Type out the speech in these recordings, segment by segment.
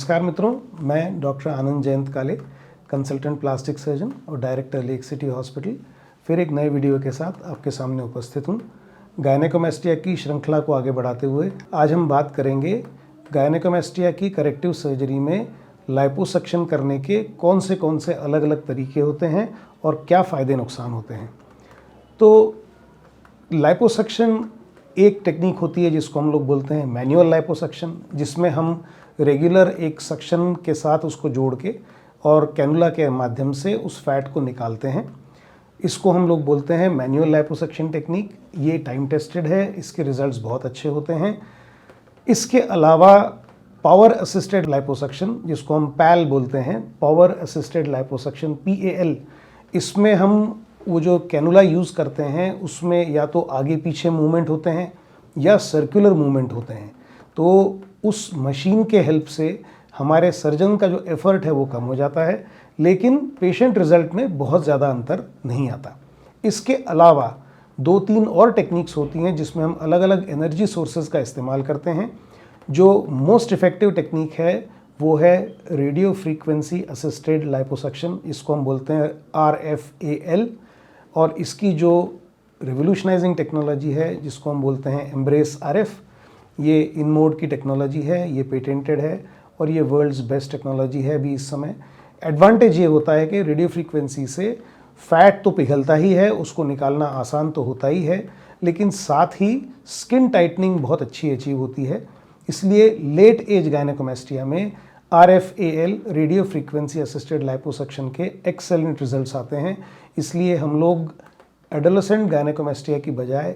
नमस्कार मित्रों, मैं डॉक्टर आनंद जयंत काले, कंसल्टेंट प्लास्टिक सर्जन और डायरेक्टर लेक सिटी हॉस्पिटल, फिर एक नए वीडियो के साथ आपके सामने उपस्थित हूँ। गायनेकोमेस्टिया की श्रृंखला को आगे बढ़ाते हुए आज हम बात करेंगे गायनेकोमेस्टिया की करेक्टिव सर्जरी में लाइपोसक्शन करने के कौन से अलग अलग तरीके होते हैं और क्या फ़ायदे नुकसान होते हैं। तो लाइपोसक्शन एक टेक्निक होती है जिसको हम लोग बोलते हैं मैनुअल लाइपोसक्शन, जिसमें हम रेगुलर एक सक्शन के साथ उसको जोड़ के और कैनुला के माध्यम से उस फैट को निकालते हैं। इसको हम लोग बोलते हैं मैनुअल लाइपोसक्शन टेक्निक। ये टाइम टेस्टेड है, इसके रिजल्ट्स बहुत अच्छे होते हैं। इसके अलावा पावर असिस्टेड लाइपोसक्शन, जिसको हम पैल बोलते हैं, पावर असिस्टेड लाइपोसक्शन PAL, इसमें हम वो जो कैनुला यूज़ करते हैं उसमें या तो आगे पीछे मूवमेंट होते हैं या सर्कुलर मूवमेंट होते हैं। तो उस मशीन के हेल्प से हमारे सर्जन का जो एफर्ट है वो कम हो जाता है, लेकिन पेशेंट रिजल्ट में बहुत ज़्यादा अंतर नहीं आता। इसके अलावा 2-3 और टेक्निक्स होती हैं जिसमें हम अलग अलग एनर्जी सोर्सेज का इस्तेमाल करते हैं। जो मोस्ट इफ़ेक्टिव टेक्निक है वो है रेडियो फ्रीक्वेंसी असिस्टेड लाइपोसक्शन, इसको हम बोलते हैं RFAL। और इसकी जो रिवोल्यूशनाइजिंग टेक्नोलॉजी है जिसको हम बोलते हैं एम्ब्रेस RF, ये इन मोड की टेक्नोलॉजी है, ये पेटेंटेड है और ये वर्ल्ड्स बेस्ट टेक्नोलॉजी है अभी इस समय। एडवांटेज ये होता है कि रेडियो फ्रीक्वेंसी से फैट तो पिघलता ही है, उसको निकालना आसान तो होता ही है, लेकिन साथ ही स्किन टाइटनिंग बहुत अच्छी अचीव होती है। इसलिए लेट एज गायनेकोमेस्टिया में RFAL radio frequency assisted liposuction के एक्सेलेंट रिजल्ट्स आते हैं। इसलिए हम लोग एडोलेसेंट गायनेकोमेस्टिया की बजाय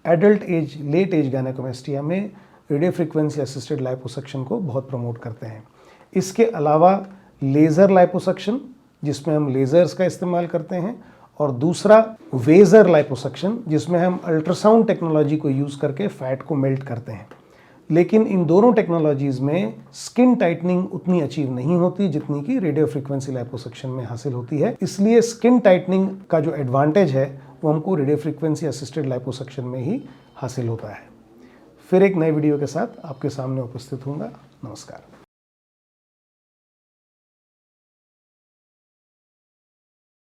adult age late age gynaecomastia में रेडियो फ्रीक्वेंसी असिस्टेड लाइपोसक्शन को बहुत प्रमोट करते हैं। इसके अलावा लेज़र लाइपोसक्शन, जिसमें हम लेज़र्स का इस्तेमाल करते हैं, और दूसरा वेज़र लाइपोसक्शन, जिसमें हम अल्ट्रासाउंड टेक्नोलॉजी को यूज़ करके फैट को मेल्ट करते हैं। लेकिन इन दोनों टेक्नोलॉजीज़ में स्किन टाइटनिंग उतनी अचीव नहीं होती जितनी कि रेडियो फ्रीक्वेंसी लाइपोसक्शन में हासिल होती है। इसलिए स्किन टाइटनिंग का जो एडवांटेज है वो हमको रेडियो फ्रीक्वेंसी असिस्टेड लाइपोसक्शन में ही हासिल होता है। फिर एक नए वीडियो के साथ आपके सामने उपस्थित होऊंगा। नमस्कार।